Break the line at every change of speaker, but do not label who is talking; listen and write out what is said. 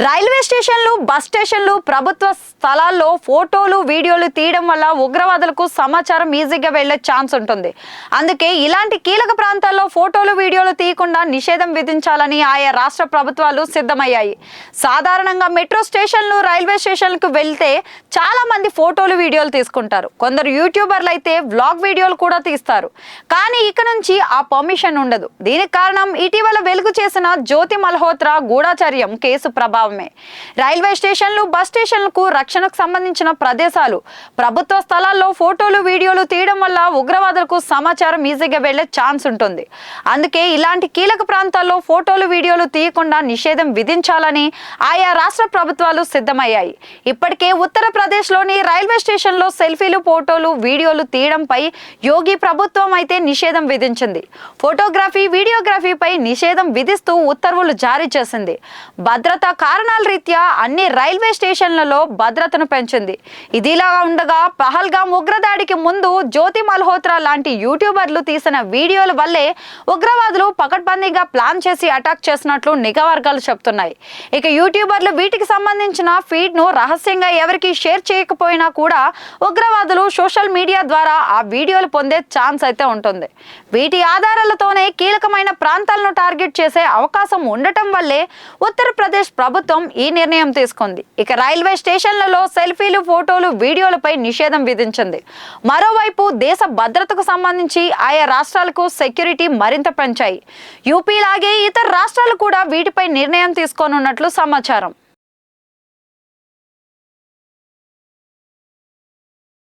Railway స్టేషన్లు, bus స్టేషన్లు, ప్రభుత్వ స్థలాల్లో ఫోటోలు, వీడియోలు తీయడం వల్ల ఉగ్రవాదులకు సమాచారం ఈజీగా వెళ్లే ఛాన్స్ ఉంటుంది. అందుకే ఇలాంటి కీలక ప్రాంతాల్లో ఫోటోలు, వీడియోలు తీయకుండా నిషేధం విధించాలని ఆయా రాష్ట్ర ప్రభుత్వాలు సిద్ధమయ్యాయి. సాధారణంగా మెట్రో స్టేషన్లు, రైల్వే స్టేషన్లకు వెళ్తే చాలా మంది ఫోటోలు, వీడియోలు తీసుకుంటారు. కొందరు యూట్యూబర్లు అయితే వ్లాగ్ వీడియోలు కూడా తీస్తారు. కానీ ఇక నుంచి ఆ పర్మిషన్ ఉండదు. దీనికి కారణం ఇటీవల వెలుగు చేసిన జ్యోతి మల్హోత్రా గూఢచర్యం కేసు ప్రభావం. రైల్వే స్టేషన్లు, బస్ స్టేషన్లకు, రక్షణకు సంబంధించిన ప్రదేశాలు, ప్రభుత్వ స్థలాల్లో ఫోటోలు, వీడియోలు తీయడం వల్ల ఉగ్రవాదులకు సమాచారం ఈజీగా వెళ్లే ఛాన్స్ ఉంటుంది. అందుకే ఇలాంటి కీలక ప్రాంతాల్లో ఫోటోలు, వీడియోలు తీయకుండా నిషేధం విధించాలని ఆయా రాష్ట్ర ప్రభుత్వాలు సిద్ధమయ్యాయి. ఇప్పటికే ఉత్తరప్రదేశ్లోని రైల్వే స్టేషన్లో సెల్ఫీలు, ఫోటోలు, వీడియోలు తీయడంపై యోగి ప్రభుత్వం అయితే నిషేధం విధించింది. ఫోటోగ్రఫీ, వీడియోగ్రఫీపై నిషేధం విధిస్తూ ఉత్తర్వులు జారీ చేసింది. భద్రతా కారణాల రీత్యా అన్ని రైల్వే స్టేషన్లలో భద్రతను పెంచింది. ఇదిలా ఉండగా పహల్గామ్ ఉగ్రదాడికి ముందు జ్యోతి మల్హోత్రా లాంటి యూట్యూబర్లు తీసిన వీడియోల వల్లే ఉగ్రవాదులు పకడ్బందీగా ప్లాన్ చేసి అటాక్ చేసినట్లు నిఘా వర్గాలు చెబుతున్నాయి. ఇక యూట్యూబర్లు వీటికి సంబంధించిన ఫీడ్ ను రహస్యంగా ఎవరికి షేర్ చేయకపోయినా కూడా ఉగ్రవాదులు సోషల్ మీడియా ద్వారా ఆ వీడియోలు పొందే ఛాన్స్ అయితే ఉంటుంది. వీటి ఆధారాలతోనే కీలకమైన ప్రాంతాలను టార్గెట్ చేసే అవకాశం ఉండటం వల్లే ఉత్తరప్రదేశ్ ప్రభుత్వం ఈ నిర్ణయం తీసుకుంది. ఇక రైల్వే స్టేషన్లలో సెల్ఫీలు, ఫోటోలు, వీడియోలపై నిషేధం విధించింది. మరోవైపు దేశ భద్రతకు సంబంధించి ఆయా రాష్ట్రాలకు సెక్యూరిటీ మరింత పెంచాయి. యూపీ లాగే ఇతర రాష్ట్రాలు కూడా వీటిపై నిర్ణయం తీసుకోనున్నట్లు సమాచారం.